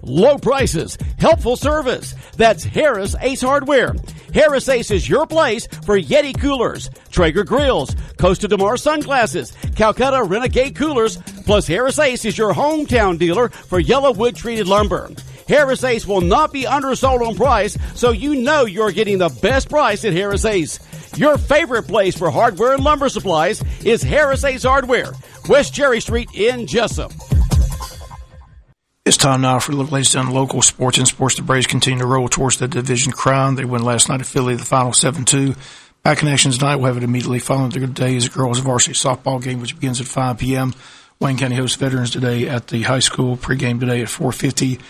Low prices, helpful service. That's Harris Ace Hardware. Harris Ace is your place for Yeti coolers, Traeger grills, Costa de Mar sunglasses, Calcutta Renegade coolers, plus Harris Ace is your hometown dealer for yellow wood treated lumber. Harris Ace will not be undersold on price, so you know you're getting the best price at Harris Ace. Your favorite place for hardware and lumber supplies is Harris Ace Hardware, West Cherry Street in Jesup. It's time now for the latest on local sports. In sports, the Braves continue to roll towards the division crown. They win last night at Philly, the final 7-2. Back in action tonight, we'll have it immediately following the day's girls varsity softball game, which begins at 5 p.m. Wayne County hosts Veterans today at the high school. Pregame today at 4:50.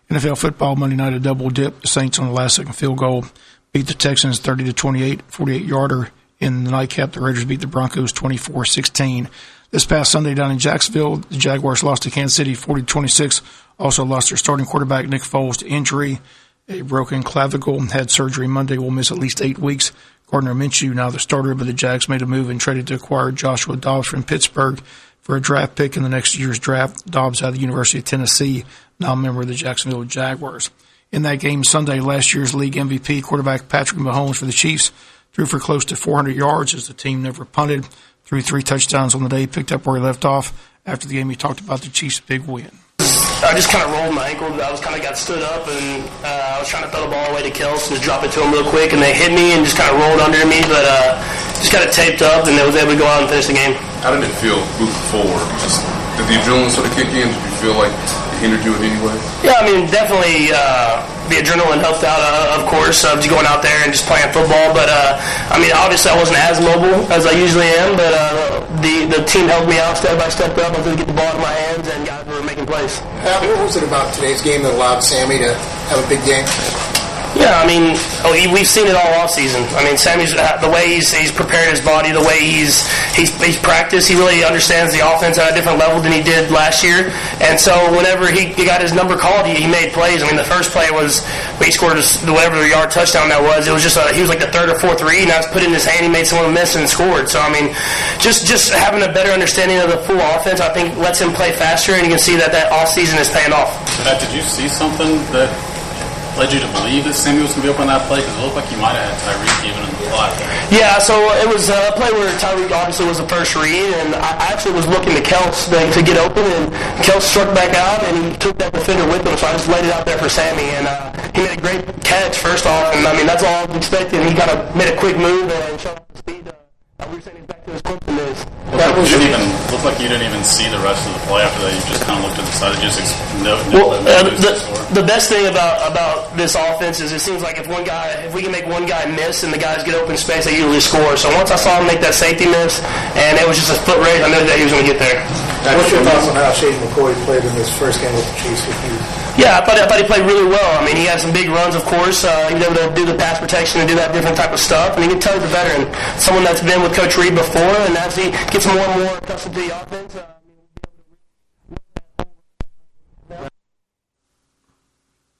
NFL football Monday night, a double dip. The Saints on the last-second field goal beat the Texans 30-28, 48-yarder. In the nightcap, the Raiders beat the Broncos 24-16. This past Sunday down in Jacksonville, the Jaguars lost to Kansas City 40-26. Also lost their starting quarterback, Nick Foles, to injury. A broken clavicle, had surgery Monday, will miss at least 8 weeks. Gardner Minshew, now the starter, but the Jags made a move and traded to acquire Joshua Dobbs from Pittsburgh for a draft pick in the next year's draft. Dobbs out of the University of Tennessee, now a member of the Jacksonville Jaguars. In that game Sunday, last year's league MVP quarterback Patrick Mahomes for the Chiefs threw for close to 400 yards as the team never punted. Threw 3 touchdowns on the day, picked up where he left off. After the game, he talked about the Chiefs' big win. I just kind of rolled my ankle. I was kind of got stood up, and I was trying to throw the ball away to Kels and just drop it to him real quick, and they hit me and just kind of rolled under me, but just got it taped up, and they was able to go out and finish the game. How did it feel moving forward? Just did the adrenaline sort of kick in? Did you feel like it hindered you in any way? Yeah, I mean, definitely the adrenaline helped out, of course, of just going out there and just playing football. But, I mean, obviously I wasn't as mobile as I usually am, but the team helped me out step by step up until I get the ball in my hands, and guys were making plays. What was it about today's game that allowed Sammy to have a big game? Yeah, I mean, we've seen it all off season. I mean, Sammy's the way he's prepared his body, the way he's practiced. He really understands the offense at a different level than he did last year. And so whenever he got his number called, he made plays. I mean, the first play was he scored whatever yard touchdown that was. It was just he was like the third or fourth read, and I was put in his hand. He made someone miss and scored. So I mean, just having a better understanding of the full offense, I think, lets him play faster, and you can see that off season is paying off. Matt, did you see something that led you to believe that Sammy was going to be open on that play? Because it looked like you might have had Tyreek even in the plot. Yeah, so it was a play where Tyreek obviously was the first read, and I actually was looking to Kels to get open, and Kels struck back out, and he took that defender with him, so I just laid it out there for Sammy, and he made a great catch first off, and I mean, that's all I was expecting. He kind of made a quick move and showed off the speed. We were sending back to his Clemson days. Looked like you didn't even see the rest of the play after that. You just kind of looked to the side. The best thing about this offense is it seems like if we can make one guy miss and the guys get open space, they usually score. So once I saw him make that safety miss, and it was just a foot race, I knew that he was going to get there. What's your thoughts on how Shady McCoy played in this first game with the Chiefs? Yeah, I thought he played really well. I mean, he had some big runs, of course. He was able to do the pass protection and do that different type of stuff. And you can tell he's a veteran, someone that's been with Coach Reed before, and as he gets more and more accustomed to the offense.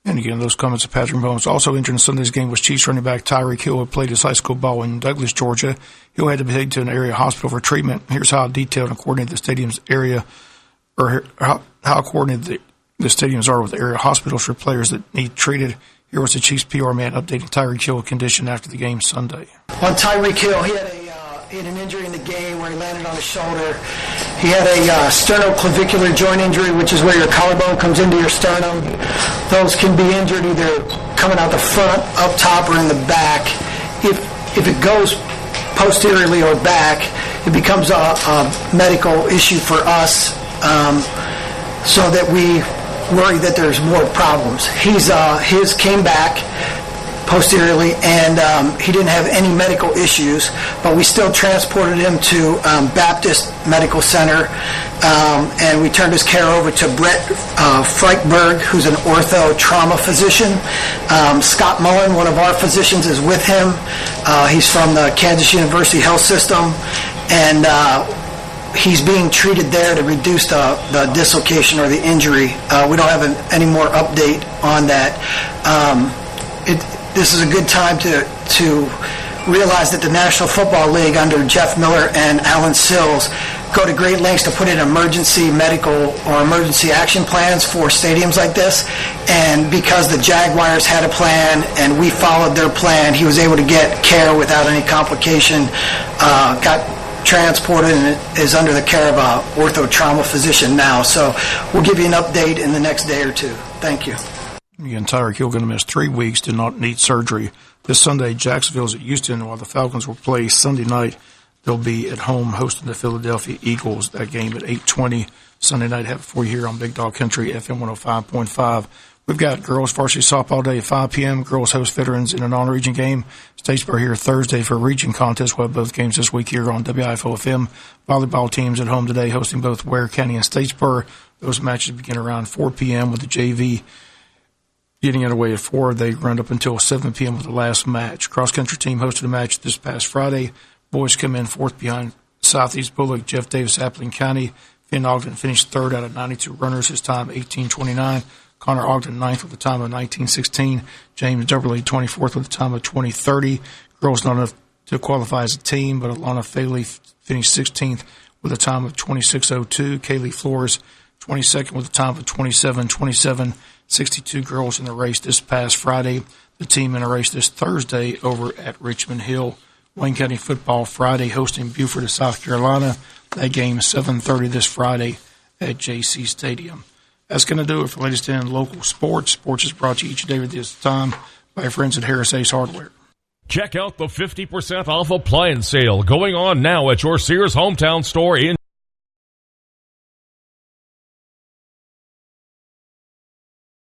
And again, those comments of Patrick Mahomes. Also injured in Sunday's game was Chiefs running back Tyreek Hill, who played his high school ball in Douglas, Georgia. Hill had to be taken to an area hospital for treatment. Here's how detailed and coordinated the stadium's area, or how coordinated the stadiums are with area hospitals for players that need treated. Here was the Chiefs PR man updating Tyreek Hill's condition after the game Sunday. On Tyreek Hill, he had an injury in the game where he landed on his shoulder. He had a sternoclavicular joint injury, which is where your collarbone comes into your sternum. Those can be injured either coming out the front, up top, or in the back. If it goes posteriorly or back, it becomes a medical issue for us, so that we worry that there's more problems. His came back posteriorly, and he didn't have any medical issues, but we still transported him to Baptist Medical Center, and we turned his care over to Brett Freichberg, who's an ortho trauma physician. Scott Mullen, one of our physicians, is with him. He's from the Kansas University Health System, and he's being treated there to reduce the dislocation or the injury. We don't have any more update on that. This is a good time to realize that the National Football League under Jeff Miller and Alan Sills go to great lengths to put in emergency medical or emergency action plans for stadiums like this. And because the Jaguars had a plan and we followed their plan, he was able to get care without any complication, got transported and is under the care of a ortho trauma physician now. So we'll give you an update in the next day or two. Thank you. Again, Tyreek Hill going to miss 3 weeks, did not need surgery. This Sunday, Jacksonville's at Houston, while the Falcons will play Sunday night. They'll be at home hosting the Philadelphia Eagles. That game at 8:20 Sunday night. Have it for you here on Big Dog Country, FM 105.5. We've got girls varsity softball day at 5 p.m. Girls host veterans in a non-region game. Statesboro here Thursday for a region contest. We'll have both games this week here on WIFO FM. Volleyball teams at home today hosting both Ware County and Statesboro. Those matches begin around 4 p.m. with the JV getting underway at 4. They run up until 7 p.m. with the last match. Cross-country team hosted a match this past Friday. Boys come in fourth behind Southeast Bullock, Jeff Davis, Appling County. Finn Ogden finished third out of 92 runners, his time 18:29. Connor Ogden ninth with a time of 19:16. James Dubberly 24th with a time of 20:30. Girls not enough to qualify as a team, but Alana Faley finished 16th with a time of 26:02. Kaylee Flores 22nd with a time of 27:27. 62 girls in the race this past Friday. The team in a race this Thursday over at Richmond Hill. Wayne County football Friday hosting Beaufort of South Carolina. That game is 7:30 this Friday at JC Stadium. That's going to do it for latest in local sports. Sports is brought to you each day at this time by our friends at Harris Ace Hardware. Check out the 50% off appliance sale going on now at your Sears hometown store in